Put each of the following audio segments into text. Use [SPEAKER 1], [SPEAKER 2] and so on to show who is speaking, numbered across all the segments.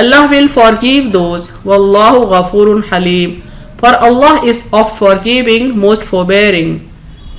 [SPEAKER 1] Allah will forgive those, wallahu ghafurun halim, for Allah is of forgiving, most forbearing.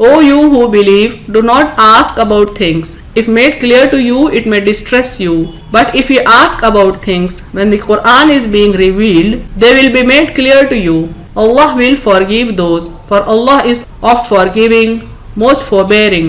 [SPEAKER 1] O you who believe, do not ask about things. If made clear to you, it may distress you. But if you ask about things, when the Quran is being revealed, they will be made clear to you. Allah will forgive those, for Allah is of forgiving, most forbearing.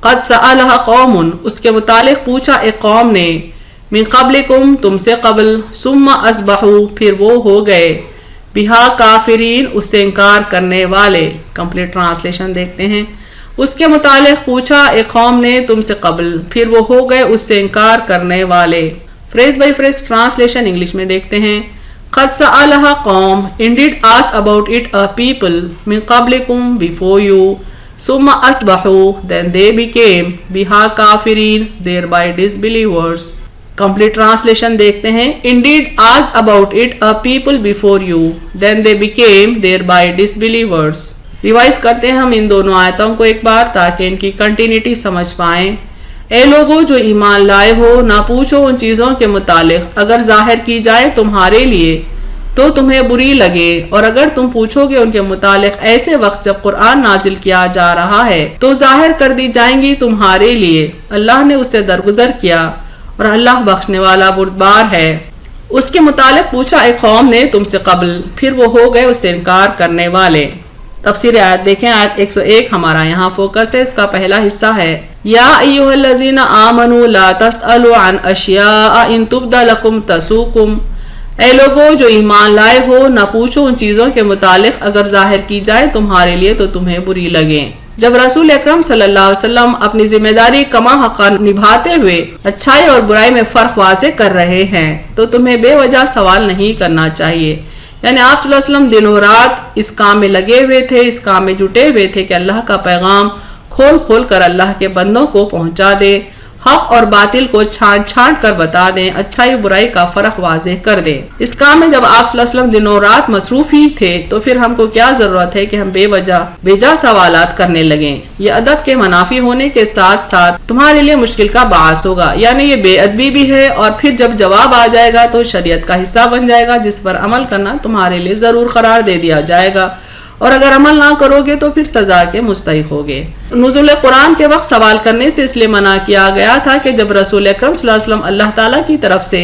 [SPEAKER 1] قد سألها قوم، اس کے متعلق پوچھا ایک قوم نے، من قبلکم، تم سے قبل، ثم اصبحوا، پھر وہ ہو گئے، بہا کافرین، اس سے انکار کرنے والے۔ کمپلیٹ ٹرانسلیشن دیکھتے ہیں۔ اس کے متعلق پوچھا ایک قوم نے تم سے قبل، پھر وہ ہو گئے اس سے انکار کرنے والے۔ Phrase by phrase translation English میں دیکھتے ہیں۔ قد سألها قوم، indeed asked about it a people، من قبلکم، before you، ثم اصبحوا، then they became، بہا کافرین، thereby disbelievers۔ کمپلیٹ ٹرانسلیشن دیکھتے ہیں۔ indeed asked about it a people before you، then they became، thereby disbelievers۔ Revise کرتے ہیں ہم ان دونوں آیتوں کو ایک بار تاکہ ان کی کنٹینیٹی سمجھ پائیں۔ اے لوگو جو ایمان لائے ہو، نہ پوچھو ان چیزوں کے متعلق، اگر ظاہر کی جائے تمہارے لیے تو تمہیں بری لگے، اور اگر تم پوچھو گے ان کے متعلق ایسے وقت جب قرآن نازل کیا جا رہا ہے تو ظاہر کر دی جائیں گی تمہارے لیے۔ اللہ نے اسے درگزر کیا اور اللہ بخشنے والا بردبار ہے۔ اس کے متعلق پوچھا ایک قوم نے تم سے قبل، پھر وہ ہو گئے اس سے انکار کرنے والے۔ تفسیر آیت دیکھیں، آیت 101 ہمارا یہاں فوکس ہے۔ اس کا پہلا حصہ ہے یا ایھا الذین آمنوا لا تسألوا عن اشیاء ان تبد لکم تسؤکم، اے لوگو جو ایمان لائے ہو، نہ پوچھو ان چیزوں کے متعلق اگر ظاہر کی جائے تمہارے لیے تو تمہیں بری لگیں۔ جب رسول اکرم صلی اللہ علیہ وسلم اپنی ذمہ داری کما حق نبھاتے ہوئے اچھائی اور برائی میں فرق واضح کر رہے ہیں تو تمہیں بے وجہ سوال نہیں کرنا چاہیے۔ یعنی آپ صلی اللہ علیہ وسلم دن و رات اس کام میں لگے ہوئے تھے، اس کام میں جٹے ہوئے تھے کہ اللہ کا پیغام کھول کھول کر اللہ کے بندوں کو پہنچا دے، حق اور باطل کو چھانٹ چھانٹ کر بتا دیں، اچھائی برائی کا فرق واضح کر دیں۔ اس کام میں جب آپ صلی اللہ علیہ وسلم دن و رات مصروف ہی تھے تو پھر ہم کو کیا ضرورت ہے کہ ہم بے جا سوالات کرنے لگیں۔ یہ ادب کے منافی ہونے کے ساتھ ساتھ تمہارے لیے مشکل کا باعث ہوگا، یعنی یہ بے ادبی بھی ہے، اور پھر جب جواب آ جائے گا تو شریعت کا حصہ بن جائے گا جس پر عمل کرنا تمہارے لیے ضرور قرار دے دیا جائے گا، اور اگر عمل نہ کرو گے تو پھر سزا کے مستحق ہوگے۔ نزول قرآن کے وقت سوال کرنے سے اس لیے منع کیا گیا تھا کہ جب رسول اکرم صلی اللہ علیہ وسلم اللہ تعالیٰ کی طرف سے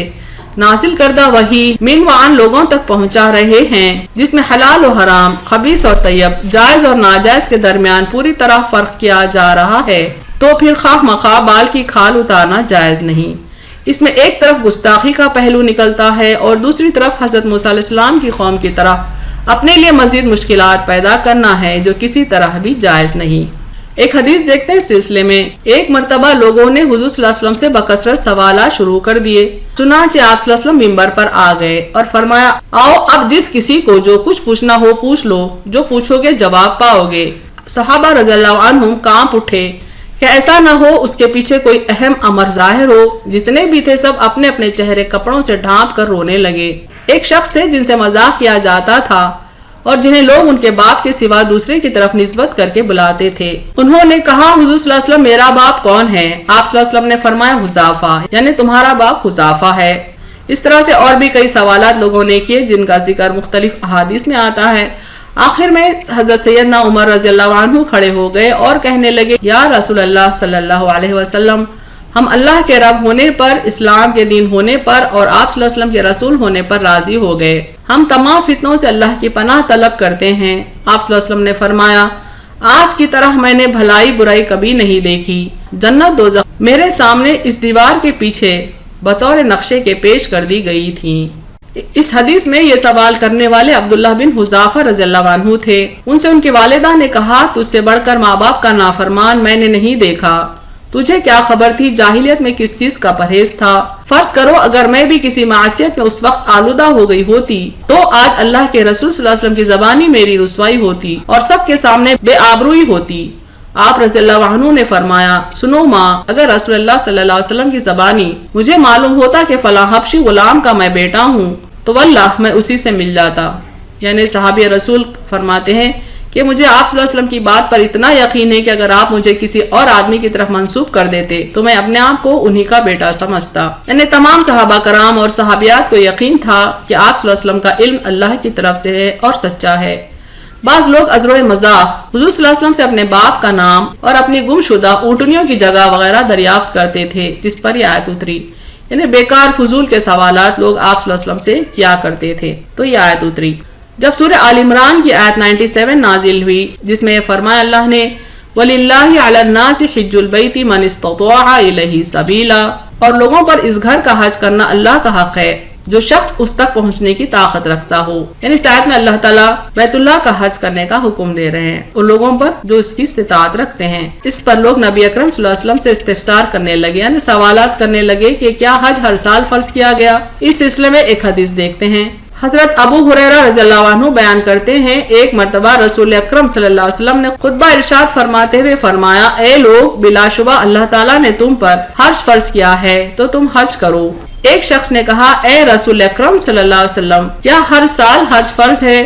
[SPEAKER 1] نازل کردہ وحی من و عن لوگوں تک پہنچا رہے ہیں، جس میں حلال و حرام، خبیث اور طیب، جائز اور ناجائز کے درمیان پوری طرح فرق کیا جا رہا ہے، تو پھر خواہ مخواہ بال کی کھال اتارنا جائز نہیں۔ اس میں ایک طرف گستاخی کا پہلو نکلتا ہے اور دوسری طرف حضرت موسیٰ علیہ السلام کی قوم کی طرح اپنے لیے مزید مشکلات پیدا کرنا ہے، جو کسی طرح بھی جائز نہیں۔ ایک حدیث دیکھتے ہیں اس سلسلے میں۔ ایک مرتبہ لوگوں نے حضور صلی اللہ علیہ وسلم سے بکثرت سوالات شروع کر دیے، چنانچہ آپ صلی اللہ علیہ وسلم ممبر پر آ گئے اور فرمایا، آؤ اب جس کسی کو جو کچھ پوچھنا ہو پوچھ لو، جو پوچھو گے جواب پاؤ گے۔ صحابہ رضی اللہ عنہم کانپ اٹھے کہ ایسا نہ ہو اس کے پیچھے کوئی اہم امر ظاہر ہو۔ جتنے بھی تھے سب اپنے اپنے چہرے کپڑوں سے ڈھانپ کر رونے لگے۔ ایک شخص تھے جن سے مذاق کیا جاتا تھا اور جنہیں لوگ ان کے باپ کے سوا دوسرے کی طرف نسبت کر کے بلاتے تھے۔ انہوں نے کہا، حضور صلی اللہ علیہ وسلم میرا باپ کون ہے؟ آپ صلی اللہ علیہ وسلم نے فرمایا، حذافہ، یعنی تمہارا باپ حذافہ ہے۔ اس طرح سے اور بھی کئی سوالات لوگوں نے کیے جن کا ذکر مختلف احادیث میں آتا ہے۔ آخر میں حضرت سیدنا عمر رضی اللہ عنہ کھڑے ہو گئے اور کہنے لگے، یا رسول اللہ صلی اللہ علیہ وسلم، ہم اللہ کے رب ہونے پر، اسلام کے دین ہونے پر اور آپ صلی اللہ علیہ وسلم کے رسول ہونے پر راضی ہو گئے۔ ہم تمام فتنوں سے اللہ کی پناہ طلب کرتے ہیں۔ آپ صلی اللہ علیہ وسلم نے فرمایا، آج کی طرح میں نے بھلائی برائی کبھی نہیں دیکھی۔ جنت دوزخ میرے سامنے اس دیوار کے پیچھے بطور نقشے کے پیش کر دی گئی تھی۔ اس حدیث میں یہ سوال کرنے والے عبداللہ بن حذافہ رضی اللہ عنہ تھے۔ ان سے ان کی والدہ نے کہا، تجھ سے بڑھ کر ماں باپ کا نافرمان میں نے نہیں دیکھا۔ تجھے کیا خبر تھی جاہلیت میں کس چیز کا پرہیز تھا؟ فرض کرو اگر میں بھی کسی معصیت میں اس وقت آلودہ ہو گئی ہوتی تو آج اللہ کے رسول صلی اللہ علیہ وسلم کی زبانی میری رسوائی ہوتی اور سب کے سامنے بے آبروئی ہوتی۔ آپ رضی اللہ عنہ نے فرمایا، سنو ماں، اگر رسول اللہ صلی اللہ علیہ وسلم کی زبانی مجھے معلوم ہوتا کہ فلاں حبشی غلام کا میں بیٹا ہوں تو واللہ میں اسی سے مل جاتا۔ یعنی صحابی رسول فرماتے ہیں کہ مجھے آپ صلی اللہ علیہ وسلم کی بات پر اتنا یقین ہے کہ اگر آپ مجھے کسی اور آدمی کی طرف منسوب کر دیتے تو میں اپنے آپ کو انہی کا بیٹا سمجھتا۔ یعنی تمام صحابہ کرام اور صحابیات کو یقین تھا کہ آپ صلی اللہ علیہ وسلم کا علم اللہ کی طرف سے ہے اور سچا ہے۔ بعض لوگ عذر و مذاق حضور صلی اللہ علیہ وسلم سے اپنے باپ کا نام اور اپنی گم شدہ اونٹنیوں کی جگہ وغیرہ دریافت کرتے تھے، جس پر یہ آیت اتری۔ یعنی بیکار فضول کے سوالات لوگ آپ صلی اللہ علیہ وسلم سے کیا کرتے تھے، تو یہ آیت اتری۔ جب سورہ آل عمران کی آیت 97 نازل ہوئی جس میں فرمایا اللہ نے، وَلِلَّهِ عَلَى النَّاسِ حِجُّ الْبَيْتِ مَنِ اسْتَطَاعَ إِلَيْهِ سَبِيلًا، اور لوگوں پر اس گھر کا حج کرنا اللہ کا حق ہے جو شخص اس تک پہنچنے کی طاقت رکھتا ہو۔ یعنی اس آیت میں اللہ تعالیٰ بیت اللہ کا حج کرنے کا حکم دے رہے ہیں اور لوگوں پر جو اس کی استطاعت رکھتے ہیں۔ اس پر لوگ نبی اکرم صلی اللہ علیہ وسلم سے استفسار کرنے لگے، یعنی سوالات کرنے لگے کہ کیا حج ہر سال فرض کیا گیا؟ اس سلسلے میں ایک حدیث دیکھتے ہیں۔ حضرت ابو ہریرہ رضی اللہ عنہ بیان کرتے ہیں، ایک مرتبہ رسول اکرم صلی اللہ علیہ وسلم نے خطبہ ارشاد فرماتے ہوئے فرمایا، اے لوگ، بلا شبہ اللہ تعالیٰ نے تم پر حج فرض کیا ہے تو تم حج کرو۔ ایک شخص نے کہا، اے رسول اکرم صلی اللہ علیہ وسلم، کیا ہر سال حج فرض ہے؟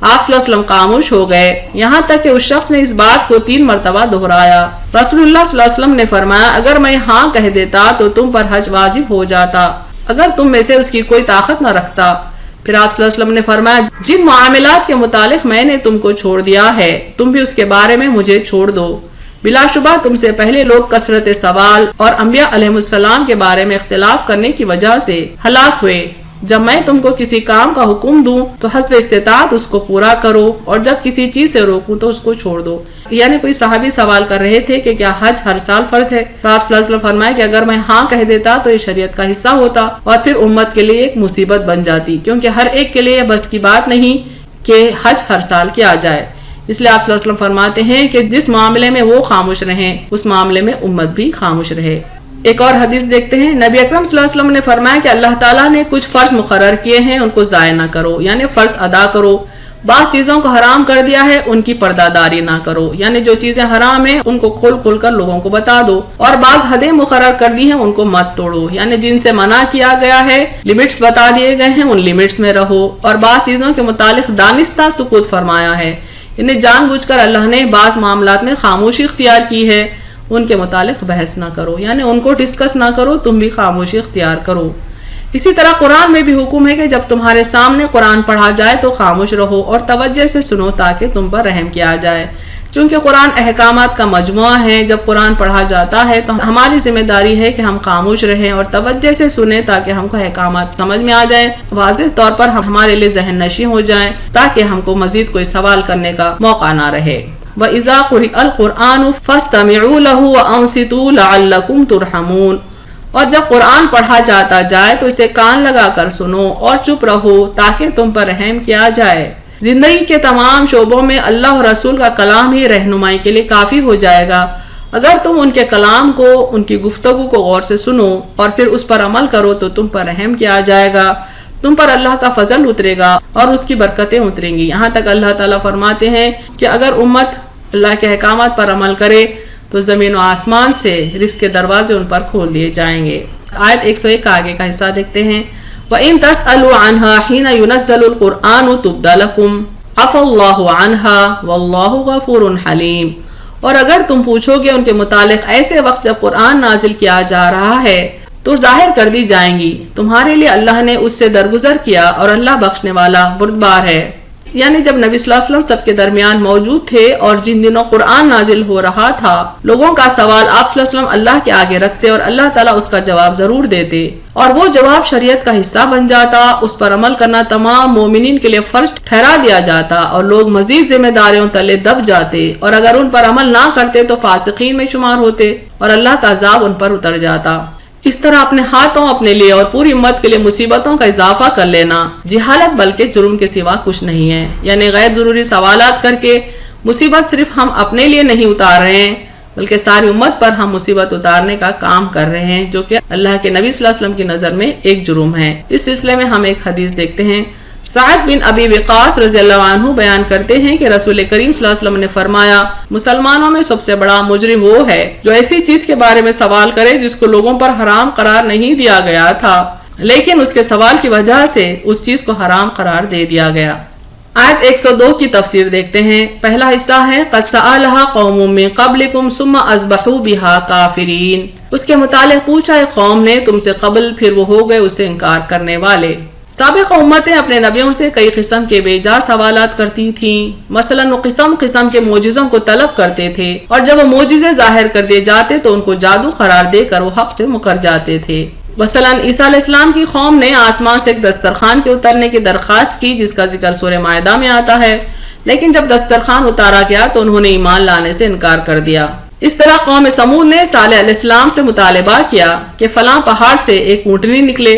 [SPEAKER 1] آپ صلی اللہ علیہ وسلم خاموش ہو گئے، یہاں تک کہ اس شخص نے اس بات کو 3 مرتبہ دہرایا۔ رسول اللہ صلی اللہ علیہ وسلم نے فرمایا، اگر میں ہاں کہہ دیتا تو تم پر حج واجب ہو جاتا، اگر تم میں سے اس کی کوئی طاقت نہ رکھتا۔ پھر آپ صلی اللہ علیہ وسلم نے فرمایا، جن معاملات کے متعلق میں نے تم کو چھوڑ دیا ہے تم بھی اس کے بارے میں مجھے چھوڑ دو۔ بلا شبہ تم سے پہلے لوگ کثرت سوال اور انبیاء علیہ السلام کے بارے میں اختلاف کرنے کی وجہ سے ہلاک ہوئے۔ جب میں تم کو کسی کام کا حکم دوں تو حسب استطاعت اس کو پورا کرو، اور جب کسی چیز سے روکوں تو اس کو چھوڑ دو۔ یعنی کوئی صحابی سوال کر رہے تھے کہ کیا حج ہر سال فرض ہے؟ تو آپ صلی اللہ علیہ وسلم فرمائے کہ اگر میں ہاں کہہ دیتا تو یہ شریعت کا حصہ ہوتا اور پھر امت کے لیے ایک مصیبت بن جاتی، کیونکہ ہر ایک کے لیے بس کی بات نہیں کہ حج ہر سال کیا جائے۔ اس لیے آپ صلی اللہ علیہ وسلم فرماتے ہیں کہ جس معاملے میں وہ خاموش رہیں اس معاملے میں امت بھی خاموش رہے۔ ایک اور حدیث دیکھتے ہیں، نبی اکرم صلی اللہ علیہ وسلم نے فرمایا کہ اللہ تعالیٰ نے کچھ فرض مقرر کیے ہیں، ان کو ضائع نہ کرو، یعنی فرض ادا کرو۔ بعض چیزوں کو حرام کر دیا ہے، ان کی پردہ داری نہ کرو، یعنی جو چیزیں حرام ہیں ان کو کھول کھول کر لوگوں کو بتا دو، اور بعض حدیں مقرر کر دی ہیں ان کو مت توڑو، یعنی جن سے منع کیا گیا ہے لمٹس بتا دیے گئے ہیں ان لمٹس میں رہو، اور بعض چیزوں کے متعلق دانستہ سکوت فرمایا ہے، یعنی جان بوجھ کر اللہ نے بعض معاملات میں خاموشی اختیار کی ہے، ان کے متعلق بحث نہ کرو، یعنی ان کو ڈسکس نہ کرو، تم بھی خاموشی اختیار کرو۔ اسی طرح قرآن میں بھی حکم ہے کہ جب تمہارے سامنے قرآن پڑھا جائے تو خاموش رہو اور توجہ سے سنو تاکہ تم پر رحم کیا جائے۔ چونکہ قرآن احکامات کا مجموعہ ہے، جب قرآن پڑھا جاتا ہے تو ہماری ذمہ داری ہے کہ ہم خاموش رہیں اور توجہ سے سنیں تاکہ ہم کو احکامات سمجھ میں آ جائیں، واضح طور پر ہمارے لیے ذہن نشین ہو جائیں، تاکہ ہم کو مزید کوئی سوال کرنے کا موقع نہ رہے۔ وَإِذَا قُرِئَ الْقُرْآنُ فَاسْتَمِعُوا لَهُ وَأَنصِتُوا لَعَلَّكُمْ تُرْحَمُونَ، اور جب قرآن پڑھا جاتا جائے تو اسے کان لگا کر سنو اور چپ رہو تاکہ تم پر رحم کیا جائے۔ زندگی کے تمام شعبوں میں اللہ اور رسول کا کلام ہی رہنمائی کے لیے کافی ہو جائے گا۔ اگر تم ان کے کلام کو، ان کی گفتگو کو غور سے سنو اور پھر اس پر عمل کرو تو تم پر رحم کیا جائے گا، تم پر اللہ کا فضل اترے گا اور اس کی برکتیں اتریں گی۔ یہاں تک اللہ تعالیٰ فرماتے ہیں کہ اگر امت اللہ کے احکامات پر عمل کرے تو زمین و آسمان سے رزق کے دروازے ان پر کھول دیے جائیں گے۔ آیت 101 کا آگے کا حصہ دیکھتے ہیں، وَإِن تَسْأَلُوا عَنْهَا حِينَ يُنَزَّلُ الْقُرْآنُ تُبْدَ لَكُمْ عَفَا اللَّهُ عَنْهَا وَاللَّهُ غَفُورٌ حَلِيمٌ، اور اگر تم پوچھو گے ان کے متعلق ایسے وقت جب قرآن نازل کیا جا رہا ہے تو ظاہر کر دی جائیں گی، تمہارے لیے اللہ نے اس سے درگزر کیا اور اللہ بخشنے والا بردبار ہے۔ یعنی جب نبی صلی اللہ علیہ وسلم سب کے درمیان موجود تھے اور جن دنوں قرآن نازل ہو رہا تھا، لوگوں کا سوال آپ صلی اللہ علیہ وسلم اللہ کے آگے رکھتے اور اللہ تعالیٰ اس کا جواب ضرور دیتے، اور وہ جواب شریعت کا حصہ بن جاتا، اس پر عمل کرنا تمام مومنین کے لیے فرض ٹھہرا دیا جاتا اور لوگ مزید ذمہ داریوں تلے دب جاتے، اور اگر ان پر عمل نہ کرتے تو فاسقین میں شمار ہوتے اور اللہ کا عذاب ان پر اتر جاتا۔ اس طرح اپنے ہاتھوں اپنے لیے اور پوری امت کے لیے مصیبتوں کا اضافہ کر لینا جہالت بلکہ جرم کے سوا کچھ نہیں ہے، یعنی غیر ضروری سوالات کر کے مصیبت صرف ہم اپنے لیے نہیں اتار رہے ہیں بلکہ ساری امت پر ہم مصیبت اتارنے کا کام کر رہے ہیں، جو کہ اللہ کے نبی صلی اللہ علیہ وسلم کی نظر میں ایک جرم ہے۔ اس سلسلے میں ہم ایک حدیث دیکھتے ہیں، سعد بن ابی وقاص رضی اللہ عنہ بیان کرتے ہیں کہ رسول کریم صلی اللہ علیہ وسلم نے فرمایا، مسلمانوں میں سب سے بڑا مجرم وہ ہے جو ایسی چیز کے بارے میں سوال کرے جس کو لوگوں پر حرام قرار نہیں دیا گیا تھا، لیکن اس کے سوال کی وجہ سے اس چیز کو حرام قرار دے دیا گیا۔ آیت 102 کی تفسیر دیکھتے ہیں، پہلا حصہ ہے قد سألها قوم من قبلكم ثم اصبحوا بها کافرین، اس کے متعلق پوچھا ایک قوم نے تم سے قبل پھر وہ ہو گئے اسے انکار کرنے والے۔ سابق امتیں اپنے نبیوں سے کئی قسم کے بے جا سوالات کرتی تھیں، مثلا وہ قسم قسم کے معجزوں کو طلب کرتے تھے، اور جب وہ معجزے ظاہر کر دیے جاتے تو ان کو جادو قرار دے کر وہ حق سے مکر جاتے تھے۔ مثلا عیسیٰ علیہ السلام کی قوم نے آسمان سے ایک دسترخوان کے اترنے کی درخواست کی جس کا ذکر سورہ مائدہ میں آتا ہے، لیکن جب دسترخوان اتارا گیا تو انہوں نے ایمان لانے سے انکار کر دیا۔ اس طرح قوم سمود نے صالح علیہ السلام سے مطالبہ کیا کہ فلاں پہاڑ سے ایک اونٹنی نکلے،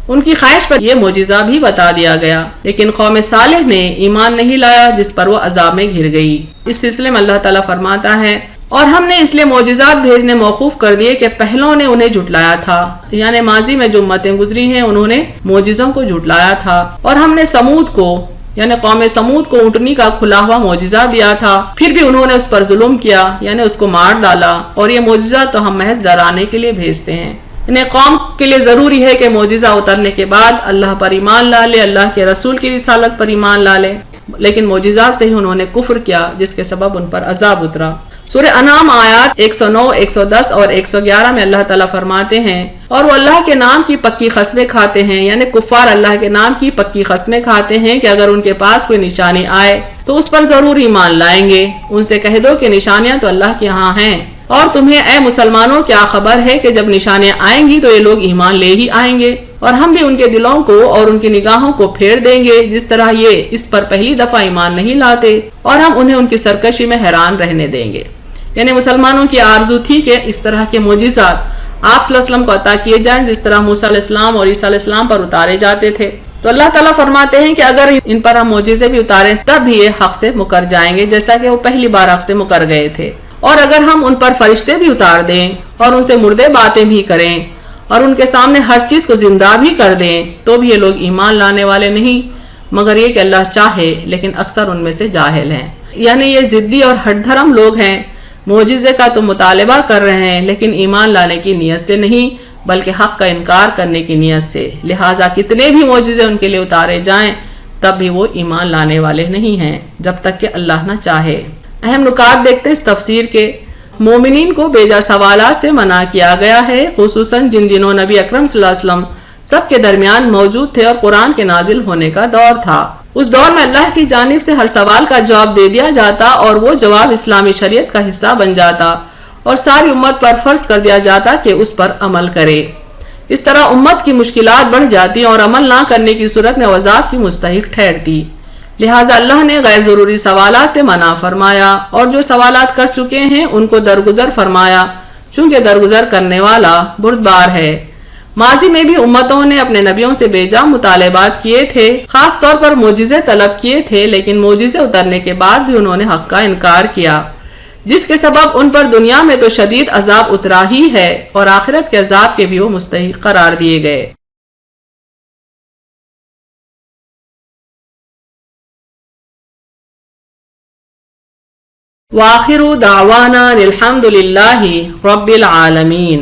[SPEAKER 1] ان کی خواہش پر یہ معجزہ بھی بتا دیا گیا، لیکن قوم صالح نے ایمان نہیں لایا، جس پر وہ عذاب میں گھر گئی۔ اس سلسلے میں اللہ تعالیٰ فرماتا ہے، اور ہم نے اس لیے معجزات بھیجنے موقوف کر دیے کہ پہلوں نے انہیں جھٹلایا تھا، یعنی ماضی میں جو امتیں گزری ہیں انہوں نے معجزوں کو جھٹلایا تھا، اور ہم نے سمود کو یعنی قوم سمود کو اونٹنی کا کھلا ہوا معجزہ دیا تھا، پھر بھی انہوں نے اس پر ظلم کیا، یعنی اس کو مار ڈالا، اور یہ معجزہ تو ہم محض ڈرانے کے لیے بھیجتے ہیں۔ انہیں قوم کے لیے ضروری ہے کہ معجزہ اترنے کے بعد اللہ پر ایمان لا لے، اللہ کے رسول کی رسالت پر ایمان لا لے، لیکن معجزات سے ہی انہوں نے کفر کیا، جس کے سبب ان پر عذاب اترا۔ سورہ انعام آیات 109، 110 اور 111 میں اللہ تعالیٰ فرماتے ہیں، اور وہ اللہ کے نام کی پکی قسمیں کھاتے ہیں، یعنی کفار اللہ کے نام کی پکی قسمیں کھاتے ہیں کہ اگر ان کے پاس کوئی نشانی آئے تو اس پر ضرور ایمان لائیں گے۔ ان سے کہہ دو کہ نشانیاں تو اللہ کے ہاں ہیں، اور تمہیں اے مسلمانوں کیا خبر ہے کہ جب نشانیاں آئیں گی تو یہ لوگ ایمان لے ہی آئیں گے، اور ہم بھی ان کے دلوں کو اور ان کی نگاہوں کو پھیر دیں گے جس طرح یہ اس پر پہلی دفعہ ایمان نہیں لاتے، اور ہم انہیں ان کی سرکشی میں حیران رہنے دیں گے۔ یعنی مسلمانوں کی آرزو تھی کہ اس طرح کے معجزات آپ صلی اللہ علیہ وسلم کو عطا کیے جائیں جس طرح موسیٰ علیہ السلام اور عیسیٰ علیہ السلام پر اتارے جاتے تھے۔ تو اللہ تعالیٰ فرماتے ہیں کہ اگر ان پر ہم معجزے بھی اتاریں تب بھی یہ حق سے مکر جائیں گے، جیسا کہ وہ پہلی بار حق سے مکر گئے تھے، اور اگر ہم ان پر فرشتے بھی اتار دیں اور ان سے مردے باتیں بھی کریں اور ان کے سامنے ہر چیز کو زندہ بھی کر دیں تو بھی یہ لوگ ایمان لانے والے نہیں، مگر یہ کہ اللہ چاہے، لیکن اکثر ان میں سے جاہل ہیں۔ یعنی یہ ضدی اور ہٹ دھرم لوگ ہیں، معجزے کا تو مطالبہ کر رہے ہیں لیکن ایمان لانے کی نیت سے نہیں بلکہ حق کا انکار کرنے کی نیت سے، لہٰذا کتنے بھی معجزے ان کے لیے اتارے جائیں تب بھی وہ ایمان لانے والے نہیں ہیں جب تک کہ اللہ نہ چاہے۔ اہم نکات دیکھتے اس تفسیر کے۔ مومنین کو بیجا سوالات سے منع کیا گیا ہے، خصوصاً جن دنوں نبی اکرم صلی اللہ علیہ وسلم سب کے درمیان موجود تھے اور قرآن کے نازل ہونے کا دور تھا۔ اس دور میں اللہ کی جانب سے ہر سوال کا جواب دے دیا جاتا اور وہ جواب اسلامی شریعت کا حصہ بن جاتا اور ساری امت پر فرض کر دیا جاتا کہ اس پر عمل کرے۔ اس طرح امت کی مشکلات بڑھ جاتی اور عمل نہ کرنے کی صورت میں عذاب کی مستحق ٹھہرتی، لہٰذا اللہ نے غیر ضروری سوالات سے منع فرمایا اور جو سوالات کر چکے ہیں ان کو درگزر فرمایا، چونکہ درگزر کرنے والا بردبار ہے۔ ماضی میں بھی امتوں نے اپنے نبیوں سے بیجا مطالبات کیے تھے، خاص طور پر معجزے طلب کیے تھے، لیکن معجزے اترنے کے بعد بھی انہوں نے حق کا انکار کیا، جس کے سبب ان پر دنیا میں تو شدید عذاب اترا ہی ہے اور آخرت کے عذاب کے بھی وہ مستحق قرار دیے گئے۔ وآخر دعوانا الحمد للہ رب العالمین۔